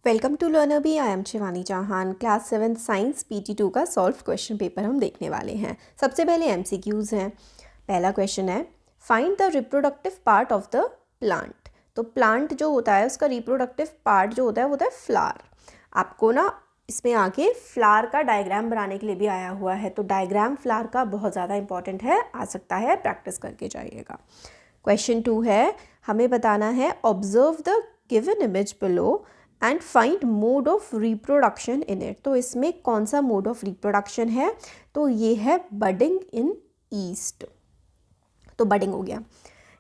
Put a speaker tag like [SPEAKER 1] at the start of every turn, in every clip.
[SPEAKER 1] Welcome to learner B. I am Shivani Chauhan. Class 7 science PT2 का solve question paper हम देखने वाले हैं। सबसे पहले MCQs हैं। पहला क्वेश्चन है, find the reproductive part of the plant. तो प्लांट जो होता है उसका रिप्रोडक्टिव पार्ट जो होता है वो होता है फ्लावर। आपको ना इसमें आगे फ्लावर का डायग्राम बनाने के लिए भी आया हुआ है, तो डायग्राम फ्लावर का बहुत ज़्यादा इंपॉर्टेंट है, आ सकता है, प्रैक्टिस करके जाइएगा। क्वेश्चन 2 है, हमें बताना है observe the given image below and find mode of reproduction in it. तो इसमें कौन सा मोड ऑफ रिप्रोडक्शन है? तो ये है बडिंग इन ईस्ट। तो बडिंग हो गया।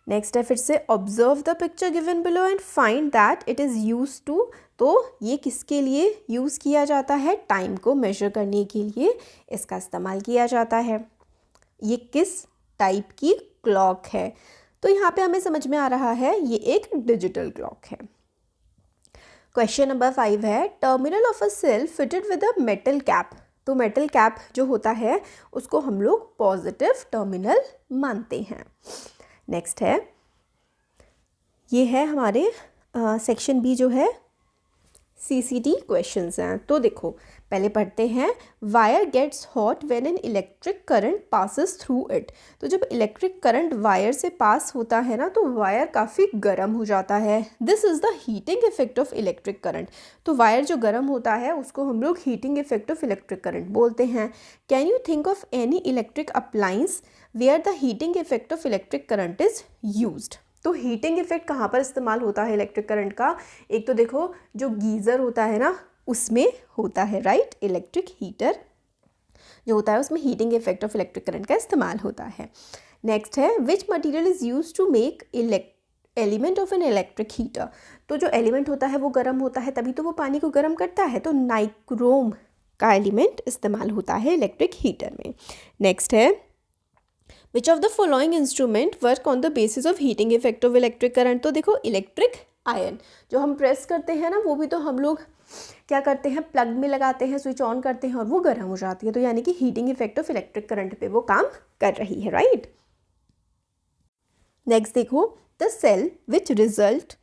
[SPEAKER 1] नेक्स्ट है फिर से observe the picture given below and find that it is use to. तो ये किसके लिए यूज़ किया जाता है? टाइम को मेजर करने के लिए इसका इस्तेमाल किया जाता है। ये किस टाइप की क्लॉक है? तो यहाँ पे हमें समझ में आ रहा है ये एक डिजिटल क्लॉक है। क्वेश्चन नंबर 5 है, terminal of a cell fitted with a metal cap. तो मेटल कैप जो होता है उसको हम लोग पॉजिटिव टर्मिनल मानते हैं। नेक्स्ट है, ये है हमारे सेक्शन बी जो है CCT क्वेश्चंस हैं। तो देखो पहले पढ़ते हैं, wire gets hot when an electric current passes through it. तो जब इलेक्ट्रिक करंट वायर से पास होता है ना तो वायर काफ़ी गर्म हो जाता है। This is the heating effect of electric current. तो वायर जो गर्म होता है उसको हम लोग heating effect of electric current बोलते हैं। Can you think of any electric appliance where the heating effect of electric current is used. तो हीटिंग इफेक्ट कहाँ पर इस्तेमाल होता है इलेक्ट्रिक करंट का? एक तो देखो जो गीज़र होता है ना उसमें होता है, राइट। इलेक्ट्रिक हीटर जो होता है उसमें heating effect of electric current का इस्तेमाल होता है। नेक्स्ट है, which material is use to make element of an electric heater. तो जो एलिमेंट होता है वो गर्म होता है तभी तो वो पानी को गर्म करता है, तो नाइक्रोम का एलिमेंट इस्तेमाल होता है इलेक्ट्रिक हीटर में। नेक्स्ट है, which of the following instrument work on the basis of heating effect of electric current. तो देखो इलेक्ट्रिक आयन जो हम प्रेस करते हैं ना वो भी तो हम लोग क्या करते हैं, प्लग में लगाते हैं, स्विच ऑन करते हैं और वो गर्म हो जाती है। तो यानी कि heating effect of electric current पे वो काम कर रही है, राइट। नेक्स्ट देखो, the cell which result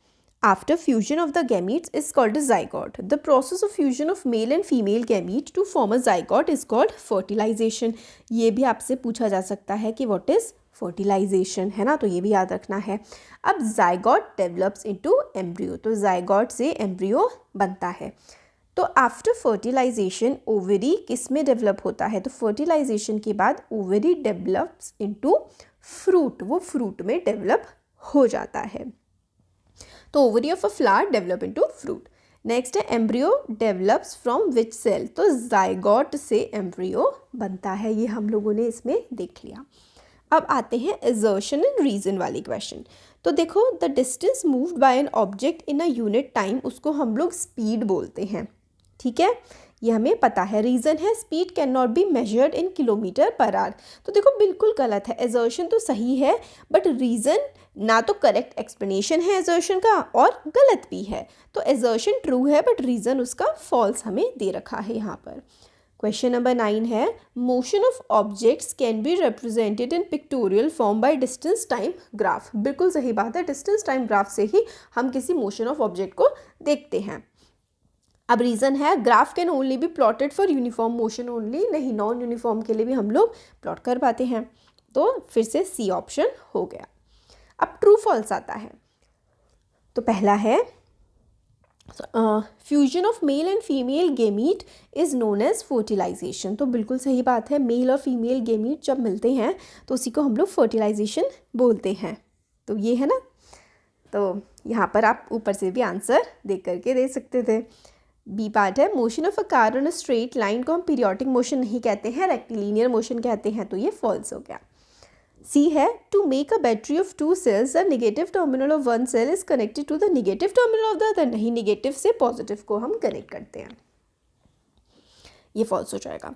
[SPEAKER 1] after fusion of the gametes is called a zygote. The process of fusion of male and female gamete to form a zygote is called fertilization. ये भी आपसे पूछा जा सकता है कि what is fertilization, है ना, तो ये भी याद रखना है। अब zygote develops into embryo, तो zygote से embryo बनता है। तो आफ्टर फर्टिलाइजेशन ओवरी किस में डेवलप होता है? तो फर्टिलाइजेशन के बाद ओवरी डेवलप्स इनटू फ्रूट, वो फ्रूट में डेवलप हो जाता है। तो ovary of a flower develop into fruit. Next है, embryo develops from which cell. तो जाइगोट से एम्ब्रियो बनता है, ये हम लोगों ने इसमें देख लिया। अब आते हैं असर्शन एंड रीजन वाली क्वेश्चन। तो देखो, the distance moved by an object in a unit time, उसको हम लोग स्पीड बोलते हैं, ठीक है, ये हमें पता है। रीज़न है, speed can not be measured in kilometre per hour. तो देखो बिल्कुल गलत है, असर्शन तो सही है बट रीज़न ना तो करेक्ट एक्सप्लेनेशन है असर्शन का और गलत भी है। तो असर्शन ट्रू है बट रीज़न उसका फॉल्स हमें दे रखा है यहाँ पर। क्वेश्चन नंबर 9 है, motion of objects can be represented in pictorial form by distance time graph. बिल्कुल सही बात है, डिस्टेंस टाइम ग्राफ से ही हम किसी मोशन ऑफ ऑब्जेक्ट को देखते हैं। अब रीज़न है, graph can only B plotted for uniform motion only, नहीं, नॉन यूनिफॉर्म के लिए भी हम लोग प्लॉट कर पाते हैं। तो फिर से सी ऑप्शन हो गया। अब ट्रू फॉल्स आता है। तो पहला है, fusion of male and female gamete is known as fertilisation. तो बिल्कुल सही बात है, मेल और फीमेल गेमीट जब मिलते हैं तो उसी को हम लोग फर्टिलाइजेशन बोलते हैं। तो ये है ना, तो यहाँ पर आप ऊपर से भी आंसर देख करके दे सकते थे। बी पार्ट है, motion of a car on a straight line को हम पीरियोडिक मोशन नहीं कहते हैं, रेक्टिलिनियर मोशन कहते हैं, तो ये फॉल्स हो गया। सी है, to make a battery of 2 cells the negative terminal of 1 cell is connected to the negative terminal of the other. नहीं, नेगेटिव से पॉजिटिव को हम कनेक्ट करते हैं, ये फॉल्स हो जाएगा।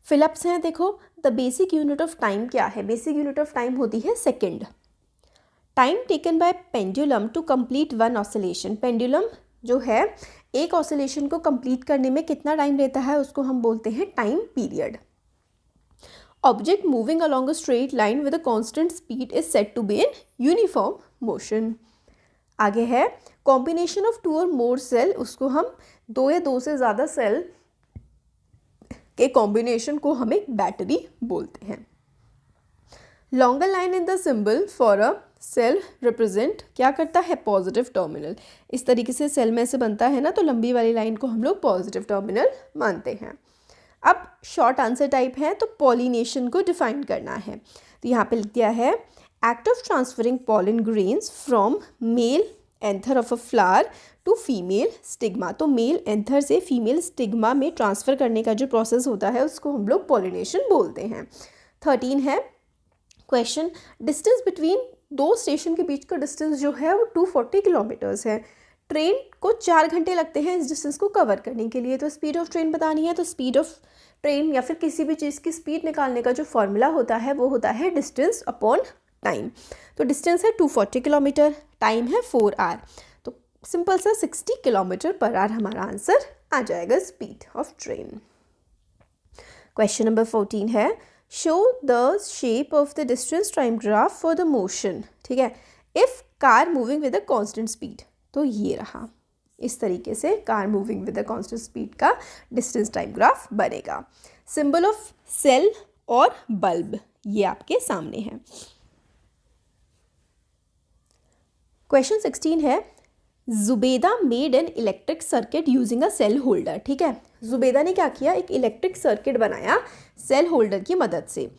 [SPEAKER 1] फिलअप्स हैं, देखो the basic unit of time क्या है? बेसिक यूनिट ऑफ टाइम होती है second. Time taken by pendulum to complete one oscillation. Pendulum जो है एक ऑसिलेशन को कंप्लीट करने में कितना टाइम लेता है उसको हम बोलते हैं time period. Object moving along a straight line with a constant speed is said to be in uniform motion. आगे है, कॉम्बिनेशन ऑफ 2 और मोर सेल, उसको हम 2 या 2 से ज़्यादा सेल के कॉम्बिनेशन को हम एक बैटरी बोलते हैं। Longer line in the symbol for a cell represent क्या करता है, पॉजिटिव टर्मिनल। इस तरीके से सेल में से बनता है ना, तो लंबी वाली लाइन को हम लोग पॉजिटिव टर्मिनल मानते हैं। अब शॉर्ट आंसर टाइप है, तो पॉलिनेशन को डिफाइन करना है। तो यहाँ पे लिख दिया है act of transferring pollen grains from male anther of a flower to female stigma. तो मेल एंथर से फीमेल स्टिग्मा में ट्रांसफ़र करने का जो प्रोसेस होता है उसको हम लोग पॉलिनेशन बोलते हैं। 13 है क्वेश्चन, डिस्टेंस बिटवीन 2 स्टेशन के बीच का डिस्टेंस जो है वो 240 किलोमीटर्स है। ट्रेन को 4 घंटे लगते हैं इस डिस्टेंस को कवर करने के लिए। तो स्पीड ऑफ ट्रेन बतानी है, तो स्पीड ऑफ ट्रेन या फिर किसी भी चीज़ की स्पीड निकालने का जो फॉर्मूला होता है वो होता है डिस्टेंस अपॉन टाइम। तो डिस्टेंस है 240 किलोमीटर, टाइम है 4 आवर, तो सिंपल सा 60 किलोमीटर पर आवर हमारा आंसर आ जाएगा speed of train. Question number 14 है show the shape of the distance time graph for the motion. ठीक है, if car moving with a constant speed, तो ये रहा, इस तरीके से car moving with a constant speed का डिस्टेंस टाइम ग्राफ बनेगा। सिंबल ऑफ सेल और बल्ब ये आपके सामने है। क्वेश्चन 16 है Zubeda made an electric circuit using a cell holder. ठीक है, जुबेदा ने क्या किया, एक इलेक्ट्रिक सर्किट बनाया सेल होल्डर की मदद से।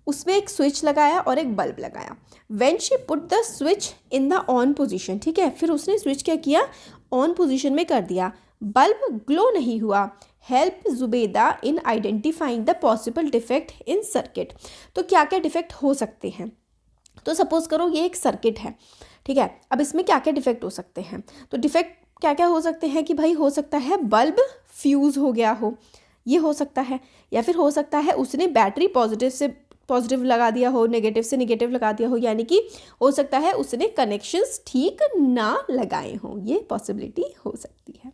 [SPEAKER 1] उसमें एक स्विच लगाया और एक बल्ब लगाया। When she put the switch in the on position, ठीक है, फिर उसने स्विच क्या किया, ऑन पोजीशन में कर दिया, बल्ब ग्लो नहीं हुआ। Help Zubeda in identifying the possible defect in circuit. तो क्या क्या डिफेक्ट हो सकते हैं, तो सपोज करो ये एक सर्किट है, ठीक है, अब इसमें क्या क्या डिफेक्ट हो सकते हैं, तो डिफेक्ट क्या क्या हो सकते हैं कि भाई हो सकता है बल्ब फ्यूज़ हो गया हो, ये हो सकता है, या फिर हो सकता है उसने बैटरी पॉजिटिव से पॉजिटिव लगा दिया हो, नेगेटिव से नेगेटिव लगा दिया हो, यानी कि हो सकता है उसने कनेक्शंस ठीक ना लगाए हों, ये पॉसिबिलिटी हो सकती है।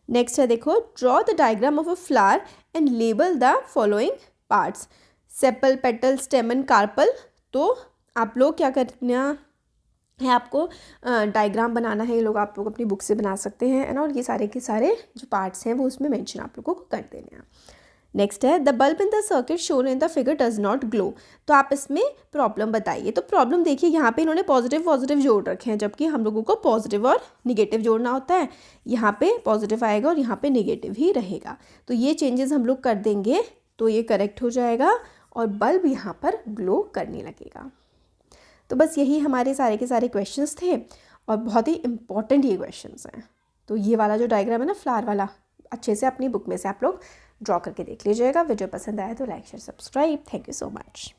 [SPEAKER 1] नेक्स्ट है देखो, draw the diagram of a flower and label the following parts, sepal, petal, stamen, carpel. तो आप लोग क्या करना है, आपको डायग्राम बनाना है, ये लोग आप लोग अपनी बुक से बना सकते हैं ना, और ये सारे के सारे जो पार्ट्स हैं वो उसमें मेंशन आप लोगों को कर देने हैं। नेक्स्ट है the bulb in the circuit shown in the figure does not glow. तो आप इसमें प्रॉब्लम बताइए। तो प्रॉब्लम देखिए, यहाँ पे इन्होंने पॉजिटिव जोड़ रखे हैं, जबकि हम लोगों को पॉजिटिव और निगेटिव जोड़ना होता है। यहाँ पे पॉजिटिव आएगा और यहाँ पे निगेटिव ही रहेगा, तो ये चेंजेस हम लोग कर देंगे तो ये करेक्ट हो जाएगा और बल्ब यहाँ पर ग्लो करने लगेगा। तो बस यही हमारे सारे के सारे क्वेश्चंस थे और बहुत ही इंपॉर्टेंट ये क्वेश्चंस हैं। तो ये वाला जो डायग्राम है ना फ्लावर वाला, अच्छे से अपनी बुक में से आप लोग ड्रॉ करके देख लीजिएगा। वीडियो पसंद आया तो like share subscribe. Thank you so much.